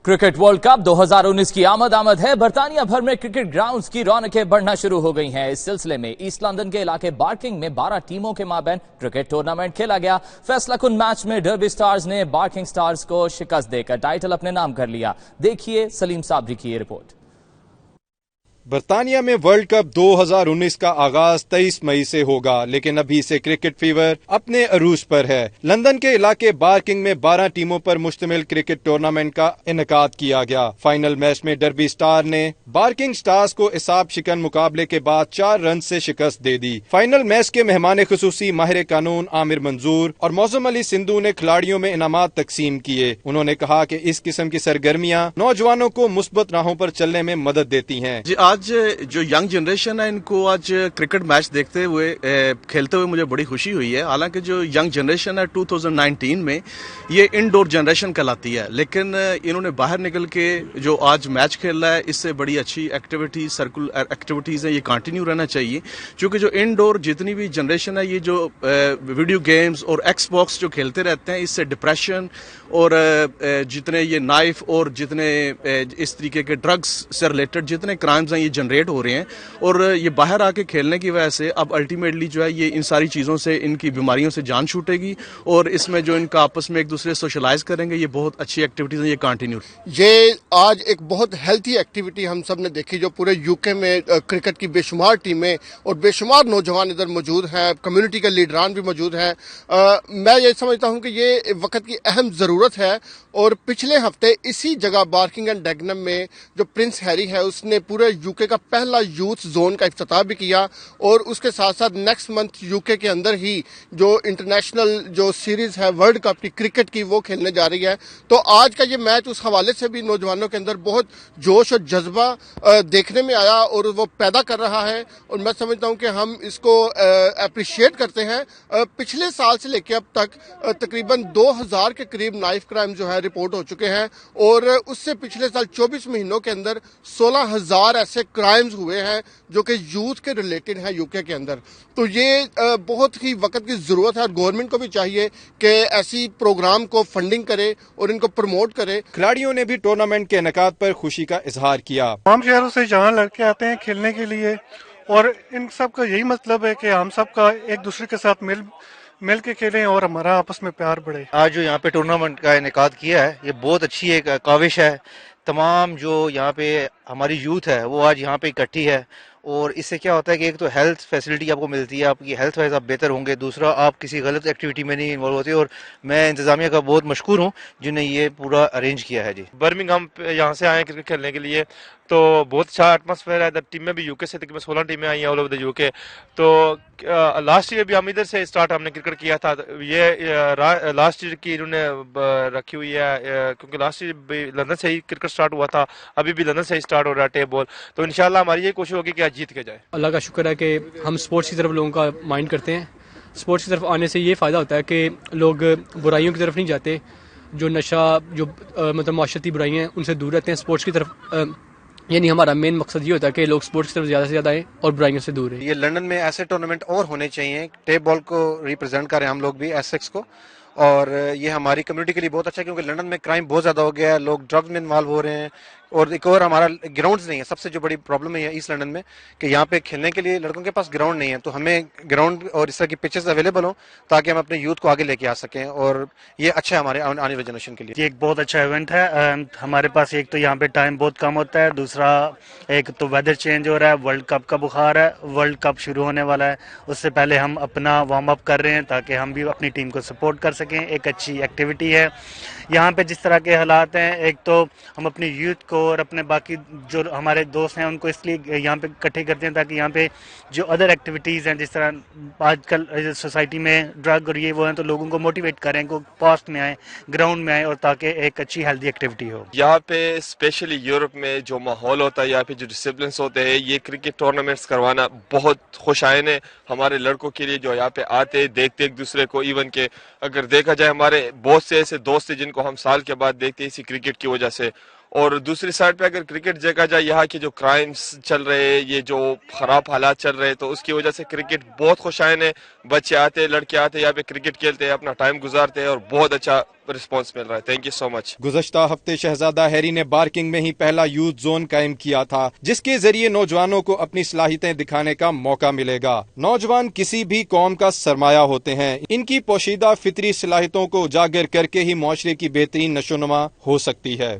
Cricket world cup 2019 की आमद है। बरतानिया भर में क्रिकेट ग्राउंड्स की रौनकें बढ़ना शुरू हो गई हैं। इस सिलसिले में ईस्ट लंदन के इलाके बार्किंग में 12 टीमों के माबैन क्रिकेट टूर्नामेंट खेला गया। फैसला कुन मैच में डर्बी स्टार्स ने बार्किंग स्टार्स को शिकस्त देकर टाइटल अपने नाम कर लिया। देखिए सलीम साबरी की ये रिपोर्ट। बरतानिया में वर्ल्ड कप 2019 का आगाज 23 मई से होगा, लेकिन अभी से क्रिकेट फीवर अपने अरूज पर है। लंदन के इलाके बार्किंग में 12 टीमों पर मुश्तमिल क्रिकेट टूर्नामेंट का इनेकाद किया गया। फाइनल मैच में डर्बी स्टार ने बार्किंग स्टार्स को इसाब शिकन मुकाबले के बाद 4 रन से शिकस्त दे दी। फाइनल मैच के मेहमान खुसूसी माहिर कानून आमिर मंजूर और मौसम अली सिंधु ने खिलाड़ियों में इनामात तकसीम किए। उन्होंने कहा कि इस किस्म की सरगर्मियां नौजवानों को मुस्बत राहों पर चलने में मदद देती हैं। आज जो यंग जनरेशन है इनको आज क्रिकेट मैच देखते हुए खेलते हुए मुझे बड़ी खुशी हुई है। हालांकि जो यंग जनरेशन है 2019 में ये इनडोर जनरेशन कहलाती है, लेकिन इन्होंने बाहर निकल के जो आज मैच खेल रहा है इससे बड़ी अच्छी एक्टिविटी सर्कुलर एक्टिविटीज़ है, ये कंटिन्यू रहना चाहिए। क्योंकि जो इनडोर जितनी भी जनरेशन है ये जो वीडियो गेम्स और एक्सबॉक्स जो खेलते रहते हैं इससे डिप्रेशन और जितने ये नाइफ और जितने इस तरीके के ड्रग्स से रिलेटेड जितने क्राइम्स हैं ये जनरेट हो रहे हैं, और ये बाहर आके खेलने की वजह से अब अल्टीमेटली जो है ये इन सारी चीज़ों से इनकी बीमारियों से जान छूटेगी, और इसमें जो इनका आपस में एक दूसरे सोशलाइज करेंगे ये बहुत अच्छी एक्टिविटीज़ हैं, ये कंटिन्यू। ये आज एक बहुत हेल्थी एक्टिविटी हम सब ने देखी, जो पूरे यूके में क्रिकेट की बेशुमार टीमें और बेशुमार नौजवान इधर मौजूद हैं, कम्युनिटी के लीडरान भी मौजूद हैं। मैं ये समझता हूँ कि ये वक्त की अहम ज़रूरत है, और पिछले हफ्ते इसी जगह बार्किंग एंड डेगनम में जो प्रिंस हैरी है उसने पूरे यूके का पहला यूथ जोन का इफ्तिताह भी किया, और उसके साथ साथ नेक्स्ट मंथ यूके के अंदर ही जो इंटरनेशनल जो सीरीज है वर्ल्ड कप की क्रिकेट की वो खेलने जा रही है। तो आज का ये मैच उस हवाले से भी नौजवानों के अंदर बहुत जोश और जज्बा देखने में आया और वो पैदा कर रहा है, और मैं समझता हूँ कि हम इसको अप्रिशिएट करते हैं। पिछले साल से लेकर अब तक तकरीबन 2000 के करीब नाइफ क्राइम जो है रिपोर्ट हो चुके हैं, और उससे पिछले साल 24 महीनों के अंदर 16,000 ऐसे क्राइम्स हुए हैं जो कि यूथ के रिलेटेड हैं यूके के अंदर। तो ये बहुत ही वक्त की जरूरत है, और गवर्नमेंट को भी चाहिए कि ऐसी प्रोग्राम को फंडिंग करे और इनको प्रमोट करे। खिलाड़ियों ने भी टूर्नामेंट के इनेकाद पर खुशी का इजहार किया। तमाम शहरों से जहाँ लड़के आते हैं खेलने के लिए, और इन सब का यही मतलब है कि हम सब का एक दूसरे के साथ मिल के खेलें और हमारा आपस में प्यार बढ़े। आज जो यहाँ पे टूर्नामेंट का इनेकाद किया है ये बहुत अच्छी एक काविश है। तमाम जो यहाँ पे हमारी यूथ है वो आज यहाँ पे इकट्ठी है, और इससे क्या होता है कि एक तो हेल्थ फैसिलिटी आपको मिलती है, आपकी हेल्थ वाइज आप बेहतर होंगे, दूसरा आप किसी गलत एक्टिविटी में नहीं इन्वॉल्व होते। और मैं इंतजामिया का बहुत मशकूर हूँ जिन्हें ये पूरा अरेंज किया है। जी बर्मिंघम यहाँ से आए क्रिकेट खेलने के लिए, तो बहुत अच्छा एटमॉस्फेयर है। इधर टीमें भी यूके से तकरीबन 16 टीमें आई हैं ऑल ओवर द यूके। तो लास्ट ईयर भी हम इधर से स्टार्ट हमने क्रिकेट किया था। ये लास्ट ईयर की इन्होंने रखी हुई है, क्योंकि लास्ट ईयर भी लंदन से ही क्रिकेट स्टार्ट हुआ था, अभी भी लंदन से ही स्टार्ट हो रहा है टेप बॉल। तो इंशाल्लाह हमारी ये कोशिश होगी कि आज जीत के जाए। अल्लाह का शुक्र है कि हम स्पोर्ट्स की तरफ लोगों का माइंड करते हैं। स्पोर्ट्स की तरफ आने से ये फ़ायदा होता है कि लोग बुराइयों की तरफ नहीं जाते, जो नशा जो मतलब माशरती बुराइयाँ हैं उनसे दूर रहते हैं। स्पोर्ट्स की तरफ यानी हमारा मेन मकसद ये होता है कि लोग स्पोर्ट्स की तरफ ज़्यादा से ज़्यादा आएँ और बुराइयों से दूर रहें। ये लंदन में ऐसे टूर्नामेंट और होने चाहिए। टेप बॉल को रिप्रेजेंट करें हम लोग भी, एसेक्स को, और ये हमारी कम्युनिटी के लिए बहुत अच्छा है, क्योंकि लंदन में क्राइम बहुत ज़्यादा हो गया है, लोग ड्रग्स में इन्वॉल्व हो रहे हैं, और एक और हमारा ग्राउंड्स नहीं है। सबसे जो बड़ी प्रॉब्लम है ईस्ट लंदन में कि यहाँ पे खेलने के लिए लड़कों के पास ग्राउंड नहीं है। तो हमें ग्राउंड और इस तरह की पिचेस अवेलेबल हो ताकि हम अपने यूथ को आगे लेके आ सकें, और ये अच्छा है हमारे आने वाले जनरेशन के लिए। ये एक बहुत अच्छा इवेंट है। हमारे पास एक तो यहाँ पे टाइम बहुत कम होता है, दूसरा एक तो वेदर चेंज हो रहा है, वर्ल्ड कप का बुखार है, वर्ल्ड कप शुरू होने वाला है, उससे पहले हम अपना वार्म अप कर रहे हैं ताकि हम भी अपनी टीम को सपोर्ट कर सकें। एक अच्छी एक्टिविटी है यहाँ पे। जिस तरह के हालात हैं, एक तो हम अपनी यूथ को और अपने बाकी जो हमारे दोस्त हैं उनको इसलिए यहाँ पे इकट्ठे करते हैं ताकि यहाँ पे जो अदर एक्टिविटीज़ हैं, जिस तरह आजकल सोसाइटी में ड्रग और ये वो हैं, तो लोगों को मोटिवेट करें को पास्ट में आए, ग्राउंड में आए, और ताकि एक अच्छी हेल्दी एक्टिविटी हो। यहाँ पे स्पेशली यूरोप में जो माहौल होता है, यहाँ पे जो डिसिप्लिन होते हैं, ये क्रिकेट टूर्नामेंट्स करवाना बहुत खुशाइन है हमारे लड़कों के लिए जो यहाँ पे आते देखते एक दूसरे को। इवन के अगर देखा जाए हमारे बहुत से ऐसे दोस्त हैं जिनको हम साल के बाद देखते हैं इसी क्रिकेट की वजह से, اور دوسری سائڈ پہ اگر کرکٹ دیکھا جائے یہاں کے جو کرائمز چل رہے یہ جو خراب حالات چل رہے تو اس کی وجہ سے کرکٹ بہت خوشائن ہے. بچے آتے لڑکے آتے یہاں پہ کرکٹ کھیلتے ہیں اپنا ٹائم گزارتے ہیں اور بہت اچھا رسپانس مل رہا ہے. تھینک یو سو مچ. گزشتہ ہفتے شہزادہ ہیری نے بارکنگ میں ہی پہلا یوتھ زون قائم کیا تھا جس کے ذریعے نوجوانوں کو اپنی صلاحیتیں دکھانے کا موقع ملے گا. نوجوان کسی بھی قوم کا سرمایہ ہوتے ہیں. ان کی پوشیدہ فطری صلاحیتوں کو اجاگر کر کے ہی معاشرے کی بہترین نشو و نما ہو سکتی ہے.